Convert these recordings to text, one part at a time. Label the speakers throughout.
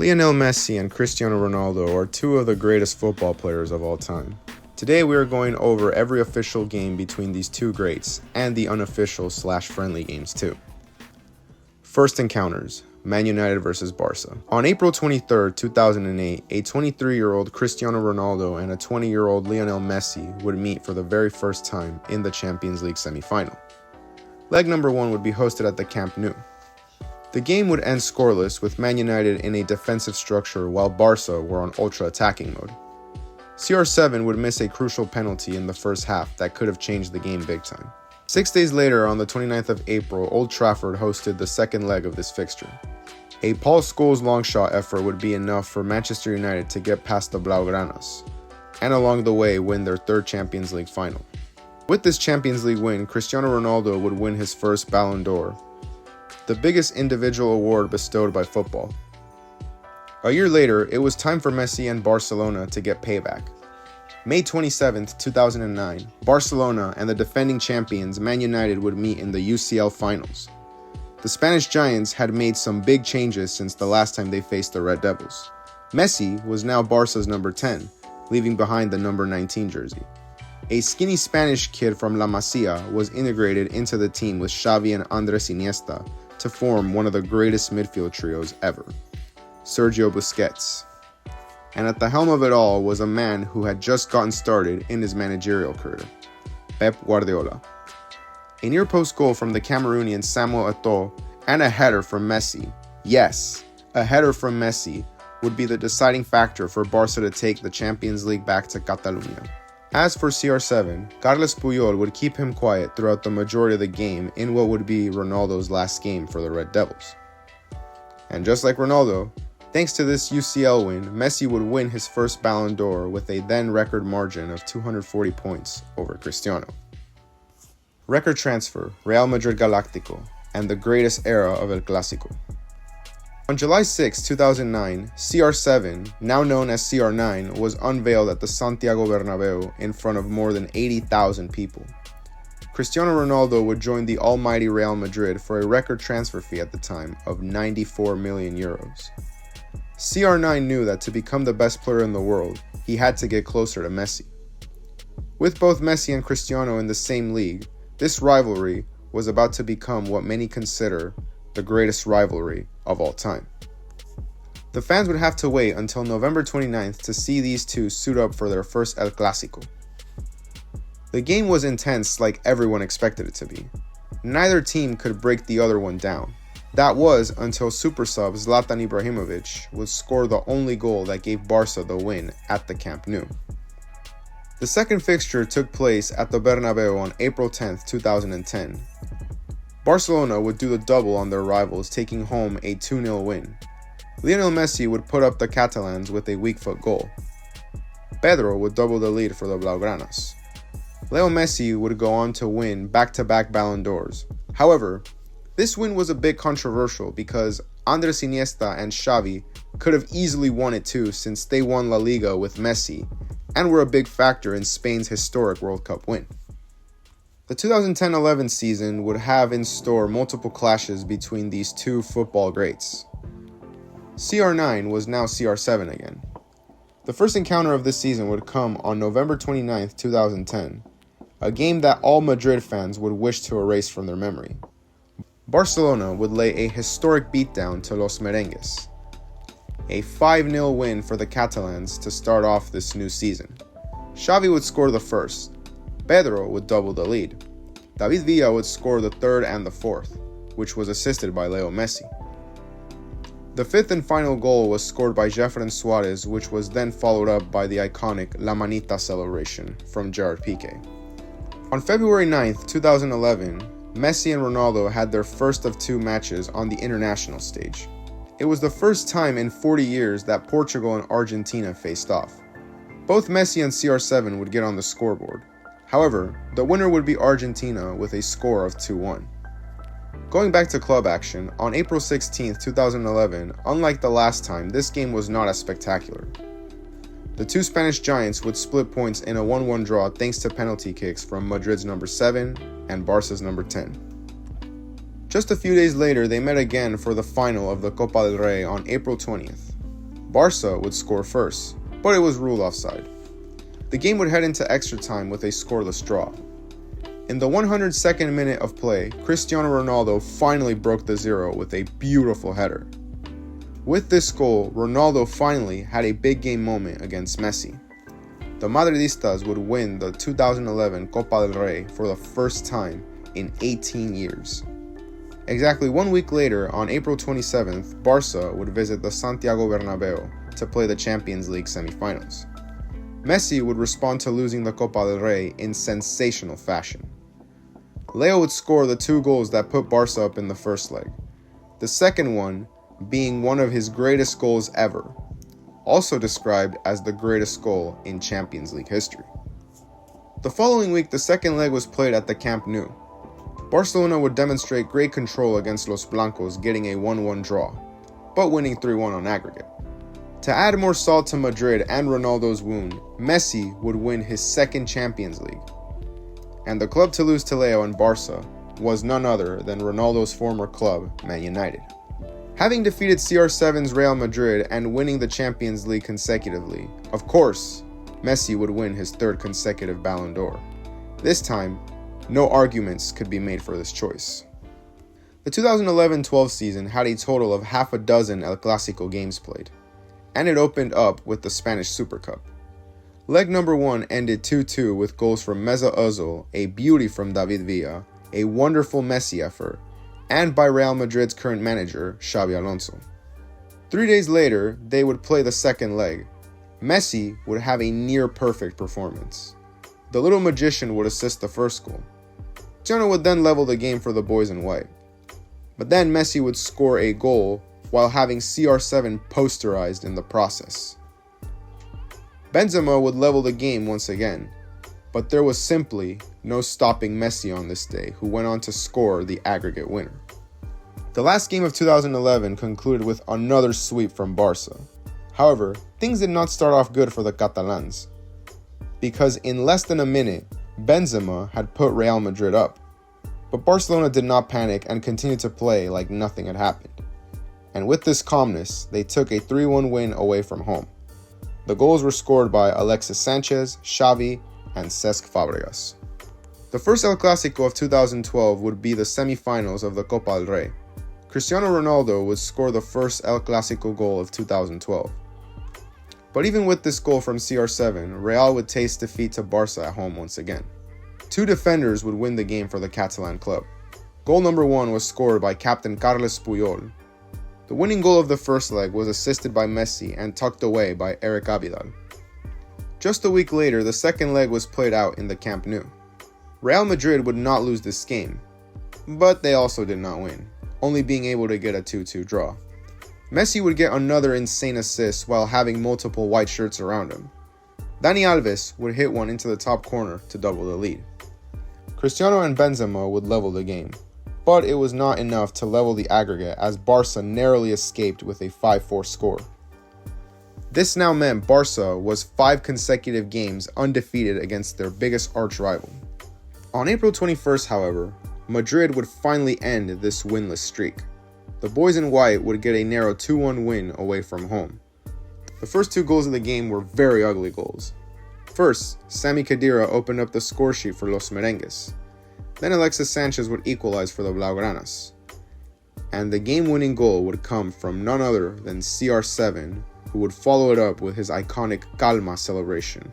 Speaker 1: Lionel Messi and Cristiano Ronaldo are two of the greatest football players of all time. Today we are going over every official game between these two greats and the unofficial/friendly games too. First encounters, Man United vs Barca. On April 23, 2008, a 23-year-old Cristiano Ronaldo and a 20-year-old Lionel Messi would meet for the very first time in the Champions League semi-final. Leg number 1 would be hosted at the Camp Nou. The game would end scoreless with Man United in a defensive structure while Barca were on ultra-attacking mode. CR7 would miss a crucial penalty in the first half that could have changed the game big time. 6 days later, on the 29th of April, Old Trafford hosted the second leg of this fixture. A Paul Scholes long shot effort would be enough for Manchester United to get past the Blaugranas, and along the way win their third Champions League final. With this Champions League win, Cristiano Ronaldo would win his first Ballon d'Or, the biggest individual award bestowed by football. A year later, it was time for Messi and Barcelona to get payback. May 27, 2009, Barcelona and the defending champions Man United would meet in the UCL finals. The Spanish Giants had made some big changes since the last time they faced the Red Devils. Messi was now Barca's number 10, leaving behind the number 19 jersey. A skinny Spanish kid from La Masia was integrated into the team with Xavi and Andres Iniesta to form one of the greatest midfield trios ever, Sergio Busquets. And at the helm of it all was a man who had just gotten started in his managerial career, Pep Guardiola. A near-post goal from the Cameroonian Samuel Eto'o and a header from Messi, yes, a header from Messi, would be the deciding factor for Barca to take the Champions League back to Catalonia. As for CR7, Carles Puyol would keep him quiet throughout the majority of the game in what would be Ronaldo's last game for the Red Devils. And just like Ronaldo, thanks to this UCL win, Messi would win his first Ballon d'Or with a then record margin of 240 points over Cristiano. Record transfer, Real Madrid Galáctico, and the greatest era of El Clasico. On July 6, 2009, CR7, now known as CR9, was unveiled at the Santiago Bernabeu in front of more than 80,000 people. Cristiano Ronaldo would join the almighty Real Madrid for a record transfer fee at the time of 94 million euros. CR9 knew that to become the best player in the world, he had to get closer to Messi. With both Messi and Cristiano in the same league, this rivalry was about to become what many consider the greatest rivalry of all time. The fans would have to wait until November 29th to see these two suit up for their first El Clasico. The game was intense like everyone expected it to be. Neither team could break the other one down. That was until super sub Zlatan Ibrahimovic would score the only goal that gave Barca the win at the Camp Nou. The second fixture took place at the Bernabeu on April 10, 2010. Barcelona would do the double on their rivals, taking home a 2-0 win. Lionel Messi would put up the Catalans with a weak foot goal. Pedro would double the lead for the Blaugranas. Leo Messi would go on to win back-to-back Ballon d'Ors. However, this win was a bit controversial because Andres Iniesta and Xavi could have easily won it too, since they won La Liga with Messi and were a big factor in Spain's historic World Cup win. The 2010-11 season would have in store multiple clashes between these two football greats. CR9 was now CR7 again. The first encounter of this season would come on November 29, 2010, a game that all Madrid fans would wish to erase from their memory. Barcelona would lay a historic beatdown to Los Merengues, a 5-0 win for the Catalans to start off this new season. Xavi would score the first. Pedro would double the lead. David Villa would score the third and the fourth, which was assisted by Leo Messi. The fifth and final goal was scored by Jefferson Suarez, which was then followed up by the iconic La Manita celebration from Gerard Piqué. On February 9, 2011, Messi and Ronaldo had their first of two matches on the international stage. It was the first time in 40 years that Portugal and Argentina faced off. Both Messi and CR7 would get on the scoreboard. However, the winner would be Argentina with a score of 2-1. Going back to club action, on April 16, 2011, unlike the last time, this game was not as spectacular. The two Spanish giants would split points in a 1-1 draw thanks to penalty kicks from Madrid's number 7 and Barca's number 10. Just a few days later, they met again for the final of the Copa del Rey on April 20th. Barca would score first, but it was ruled offside. The game would head into extra time with a scoreless draw. In the 102nd minute of play, Cristiano Ronaldo finally broke the zero with a beautiful header. With this goal, Ronaldo finally had a big game moment against Messi. The Madridistas would win the 2011 Copa del Rey for the first time in 18 years. Exactly 1 week later, on April 27th, Barca would visit the Santiago Bernabeu to play the Champions League semifinals. Messi would respond to losing the Copa del Rey in sensational fashion. Leo would score the 2 goals that put Barca up in the first leg, the second one being one of his greatest goals ever, also described as the greatest goal in Champions League history. The following week, the second leg was played at the Camp Nou. Barcelona would demonstrate great control against Los Blancos, getting a 1-1 draw, but winning 3-1 on aggregate. To add more salt to Madrid and Ronaldo's wound, Messi would win his second Champions League. And the club to lose to Leo and Barca was none other than Ronaldo's former club, Man United. Having defeated CR7's Real Madrid and winning the Champions League consecutively, of course, Messi would win his 3rd consecutive Ballon d'Or. This time, no arguments could be made for this choice. The 2011-12 season had a total of half a dozen El Clasico games played, and it opened up with the Spanish Super Cup. Leg number 1 ended 2-2 with goals from Mesut Ozil, a beauty from David Villa, a wonderful Messi effort, and by Real Madrid's current manager, Xabi Alonso. 3 days later, they would play the second leg. Messi would have a near-perfect performance. The little magician would assist the first goal. Cristiano would then level the game for the boys in white. But then Messi would score a goal while having CR7 posterized in the process. Benzema would level the game once again, but there was simply no stopping Messi on this day, who went on to score the aggregate winner. The last game of 2011 concluded with another sweep from Barca. However, things did not start off good for the Catalans, because in less than a minute, Benzema had put Real Madrid up. But Barcelona did not panic and continued to play like nothing had happened. And with this calmness, they took a 3-1 win away from home. The goals were scored by Alexis Sanchez, Xavi, and Cesc Fabregas. The first El Clasico of 2012 would be the semi-finals of the Copa del Rey. Cristiano Ronaldo would score the first El Clasico goal of 2012. But even with this goal from CR7, Real would taste defeat to Barca at home once again. 2 defenders would win the game for the Catalan club. Goal number 1 was scored by captain Carles Puyol. The winning goal of the first leg was assisted by Messi and tucked away by Eric Abidal. Just a week later, the second leg was played out in the Camp Nou. Real Madrid would not lose this game, but they also did not win, only being able to get a 2-2 draw. Messi would get another insane assist while having multiple white shirts around him. Dani Alves would hit one into the top corner to double the lead. Cristiano and Benzema would level the game, but it was not enough to level the aggregate as Barca narrowly escaped with a 5-4 score. This now meant Barca was 5 consecutive games undefeated against their biggest arch-rival. On April 21st, however, Madrid would finally end this winless streak. The boys in white would get a narrow 2-1 win away from home. The first 2 goals of the game were very ugly goals. First, Sami Khedira opened up the score sheet for Los Merengues. Then Alexis Sanchez would equalize for the Blaugranas. And the game-winning goal would come from none other than CR7, who would follow it up with his iconic Calma celebration.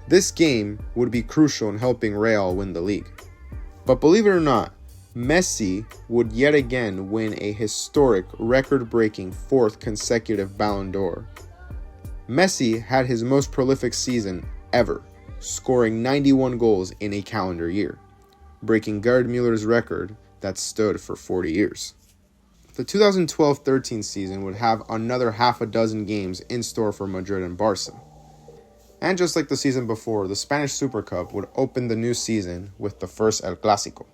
Speaker 1: This game would be crucial in helping Real win the league. But believe it or not, Messi would yet again win a historic, record-breaking 4th consecutive Ballon d'Or. Messi had his most prolific season ever, scoring 91 goals in a calendar year, breaking Gerd Muller's record that stood for 40 years. The 2012-13 season would have another half a dozen games in store for Madrid and Barca. And just like the season before, the Spanish Super Cup would open the new season with the first El Clasico.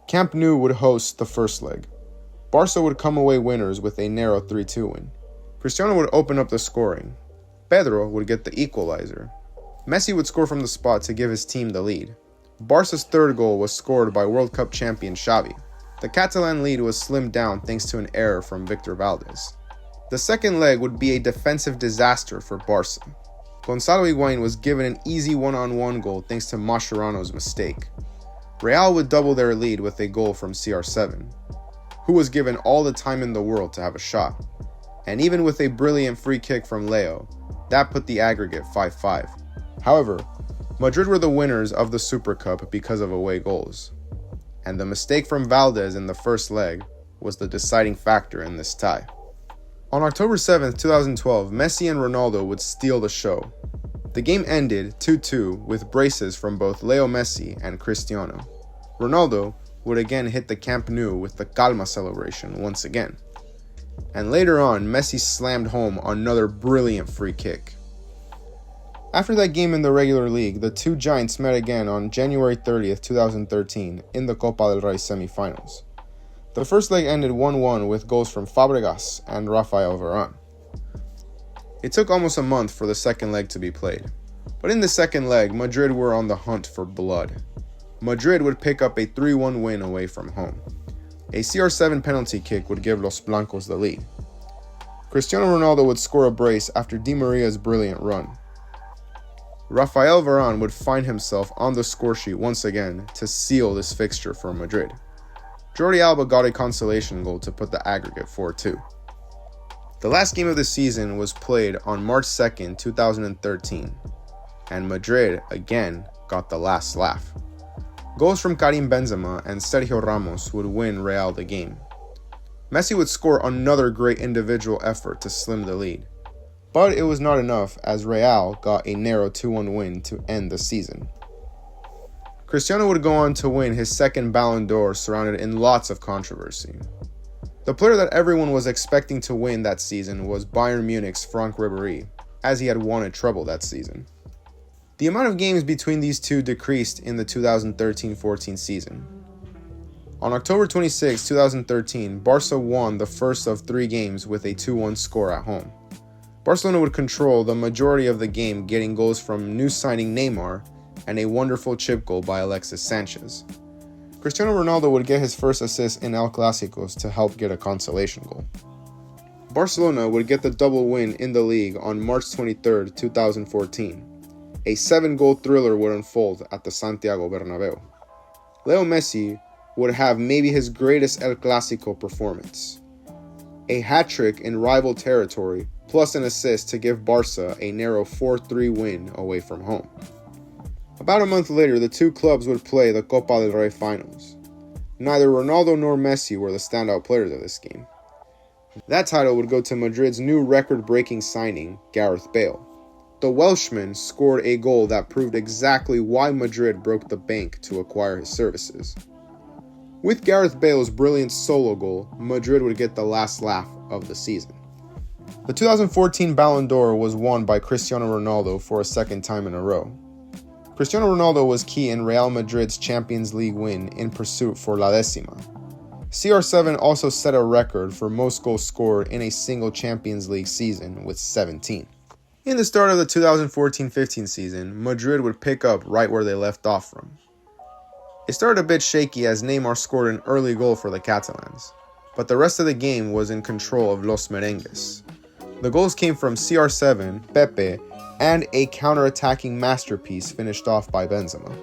Speaker 1: Camp Nou would host the first leg. Barca would come away winners with a narrow 3-2 win. Cristiano would open up the scoring. Pedro would get the equalizer. Messi would score from the spot to give his team the lead. Barca's third goal was scored by World Cup champion Xavi. The Catalan lead was slimmed down thanks to an error from Victor Valdés. The second leg would be a defensive disaster for Barca. Gonzalo Higuain was given an easy one-on-one goal thanks to Mascherano's mistake. Real would double their lead with a goal from CR7, who was given all the time in the world to have a shot. And even with a brilliant free kick from Leo, that put the aggregate 5-5. However, Madrid were the winners of the Super Cup because of away goals. And the mistake from Valdez in the first leg was the deciding factor in this tie. On October 7, 2012, Messi and Ronaldo would steal the show. The game ended 2-2 with braces from both Leo Messi and Cristiano. Ronaldo would again hit the Camp Nou with the Calma celebration once again. And later on, Messi slammed home another brilliant free kick. After that game in the regular league, the two giants met again on January 30th, 2013 in the Copa del Rey semifinals. The first leg ended 1-1 with goals from Fabregas and Rafael Varane. It took almost a month for the second leg to be played, but in the second leg, Madrid were on the hunt for blood. Madrid would pick up a 3-1 win away from home. A CR7 penalty kick would give Los Blancos the lead. Cristiano Ronaldo would score a brace after Di Maria's brilliant run. Rafael Varane would find himself on the scoresheet once again to seal this fixture for Madrid. Jordi Alba got a consolation goal to put the aggregate 4-2. The last game of the season was played on March 2nd, 2013, and Madrid again got the last laugh. Goals from Karim Benzema and Sergio Ramos would win Real the game. Messi would score another great individual effort to slim the lead, but it was not enough as Real got a narrow 2-1 win to end the season. Cristiano would go on to win his second Ballon d'Or surrounded in lots of controversy. The player that everyone was expecting to win that season was Bayern Munich's Franck Ribéry, as he had won a treble that season. The amount of games between these two decreased in the 2013-14 season. On October 26, 2013, Barca won the first of 3 games with a 2-1 score at home. Barcelona would control the majority of the game, getting goals from new signing Neymar and a wonderful chip goal by Alexis Sanchez. Cristiano Ronaldo would get his first assist in El Clásicos to help get a consolation goal. Barcelona would get the double win in the league on March 23, 2014. A 7-goal thriller would unfold at the Santiago Bernabeu. Leo Messi would have maybe his greatest El Clásico performance. A hat-trick in rival territory plus an assist to give Barca a narrow 4-3 win away from home. About a month later, the two clubs would play the Copa del Rey finals. Neither Ronaldo nor Messi were the standout players of this game. That title would go to Madrid's new record-breaking signing, Gareth Bale. The Welshman scored a goal that proved exactly why Madrid broke the bank to acquire his services. With Gareth Bale's brilliant solo goal, Madrid would get the last laugh of the season. The 2014 Ballon d'Or was won by Cristiano Ronaldo for a second time in a row. Cristiano Ronaldo was key in Real Madrid's Champions League win in pursuit for La Décima. CR7 also set a record for most goals scored in a single Champions League season with 17. In the start of the 2014-15 season, Madrid would pick up right where they left off from. It started a bit shaky as Neymar scored an early goal for the Catalans, but the rest of the game was in control of Los Merengues. The goals came from CR7, Pepe, and a counter-attacking masterpiece finished off by Benzema.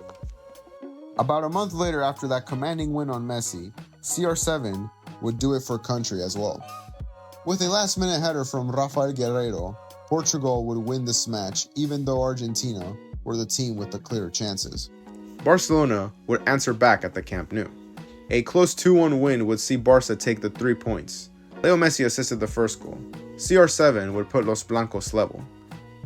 Speaker 1: About a month later after that commanding win on Messi, CR7 would do it for country as well. With a last-minute header from Rafael Guerreiro, Portugal would win this match even though Argentina were the team with the clearer chances. Barcelona would answer back at the Camp Nou. A close 2-1 win would see Barca take the 3 points. Leo Messi assisted the first goal. CR7 would put Los Blancos level,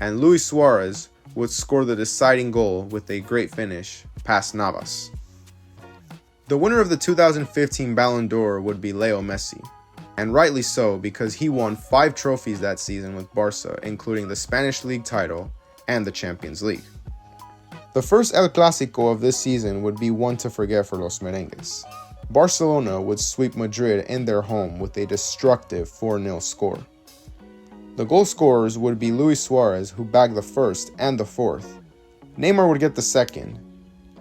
Speaker 1: and Luis Suarez would score the deciding goal with a great finish past Navas. The winner of the 2015 Ballon d'Or would be Leo Messi, and rightly so because he won 5 trophies that season with Barca, including the Spanish League title and the Champions League. The first El Clásico of this season would be one to forget for Los Merengues. Barcelona would sweep Madrid in their home with a destructive 4-0 score. The goal scorers would be Luis Suarez, who bagged the first and the fourth. Neymar would get the second,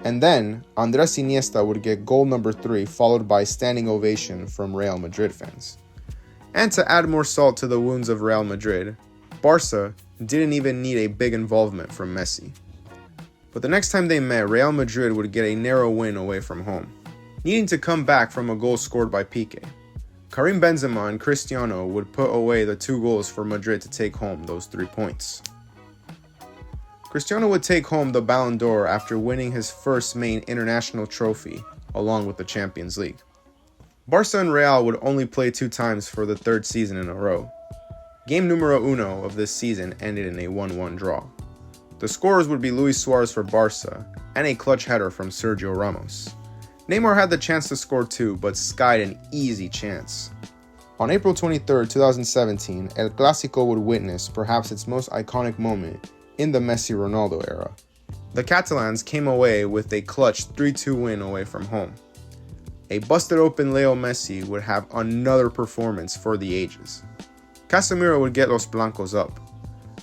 Speaker 1: and then Andrés Iniesta would get goal number 3, followed by standing ovation from Real Madrid fans. And to add more salt to the wounds of Real Madrid, Barca didn't even need a big involvement from Messi. But the next time they met, Real Madrid would get a narrow win away from home, needing to come back from a goal scored by Piqué. Karim Benzema and Cristiano would put away the 2 goals for Madrid to take home those 3 points. Cristiano would take home the Ballon d'Or after winning his first main international trophy, along with the Champions League. Barca and Real would only play 2 times for the 3rd season in a row. Game numero uno of this season ended in a 1-1 draw. The scorers would be Luis Suarez for Barca and a clutch header from Sergio Ramos. Neymar had the chance to score too, but skied an easy chance. On April 23, 2017, El Clasico would witness perhaps its most iconic moment in the Messi-Ronaldo era. The Catalans came away with a clutch 3-2 win away from home. A busted-open Leo Messi would have another performance for the ages. Casemiro would get Los Blancos up.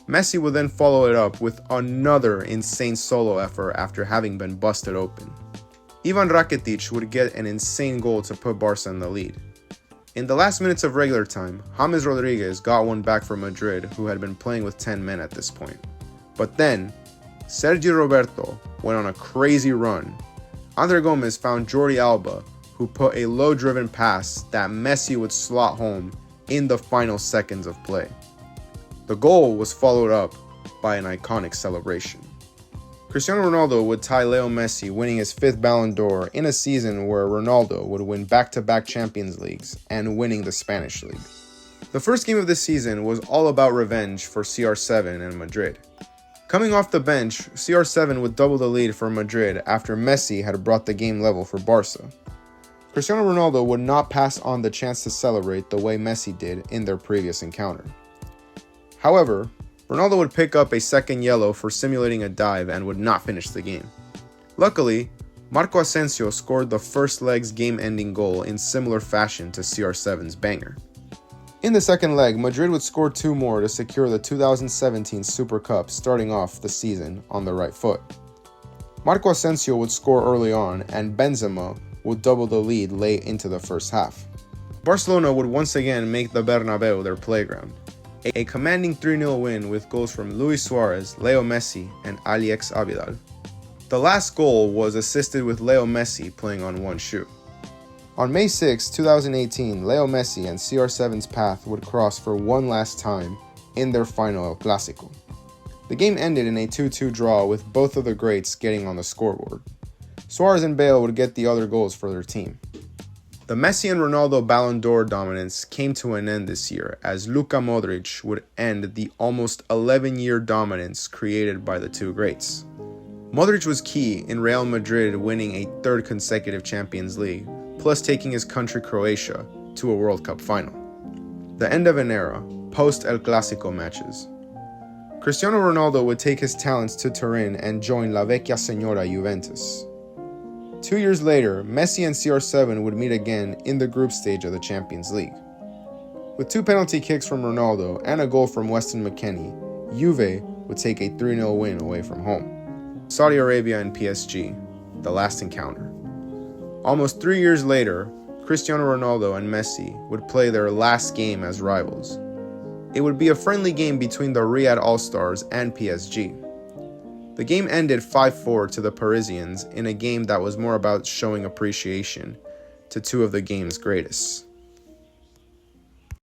Speaker 1: Messi would then follow it up with another insane solo effort after having been busted open. Ivan Rakitic would get an insane goal to put Barca in the lead. In the last minutes of regular time, James Rodriguez got one back for Madrid, who had been playing with 10 men at this point. But then, Sergio Roberto went on a crazy run. Andre Gomez found Jordi Alba, who put a low-driven pass that Messi would slot home in the final seconds of play. The goal was followed up by an iconic celebration. Cristiano Ronaldo would tie Leo Messi, winning his 5th Ballon d'Or in a season where Ronaldo would win back-to-back Champions Leagues and winning the Spanish League. The first game of this season was all about revenge for CR7 and Madrid. Coming off the bench, CR7 would double the lead for Madrid after Messi had brought the game level for Barca. Cristiano Ronaldo would not pass on the chance to celebrate the way Messi did in their previous encounter. However, Ronaldo would pick up a second yellow for simulating a dive and would not finish the game. Luckily, Marco Asensio scored the first leg's game-ending goal in similar fashion to CR7's banger. In the second leg, Madrid would score 2 more to secure the 2017 Super Cup, starting off the season on the right foot. Marco Asensio would score early on, and Benzema would double the lead late into the first half. Barcelona would once again make the Bernabeu their playground. A commanding 3-0 win with goals from Luis Suarez, Leo Messi, and Alex Abidal. The last goal was assisted with Leo Messi playing on one shoe. On May 6, 2018, Leo Messi and CR7's path would cross for one last time in their final El Clasico. The game ended in a 2-2 draw with both of the greats getting on the scoreboard. Suarez and Bale would get the other goals for their team. The Messi and Ronaldo Ballon d'Or dominance came to an end this year as Luka Modric would end the almost 11-year dominance created by the two greats. Modric was key in Real Madrid winning a 3rd consecutive Champions League, plus taking his country Croatia to a World Cup final. The end of an era, post-El Clasico matches. Cristiano Ronaldo would take his talents to Turin and join La Vecchia Signora Juventus. 2 years later, Messi and CR7 would meet again in the group stage of the Champions League. With 2 penalty kicks from Ronaldo and a goal from Weston McKennie, Juve would take a 3-0 win away from home. Saudi Arabia and PSG, the last encounter. Almost 3 years later, Cristiano Ronaldo and Messi would play their last game as rivals. It would be a friendly game between the Riyadh All-Stars and PSG. The game ended 5-4 to the Parisians in a game that was more about showing appreciation to 2 of the game's greatest.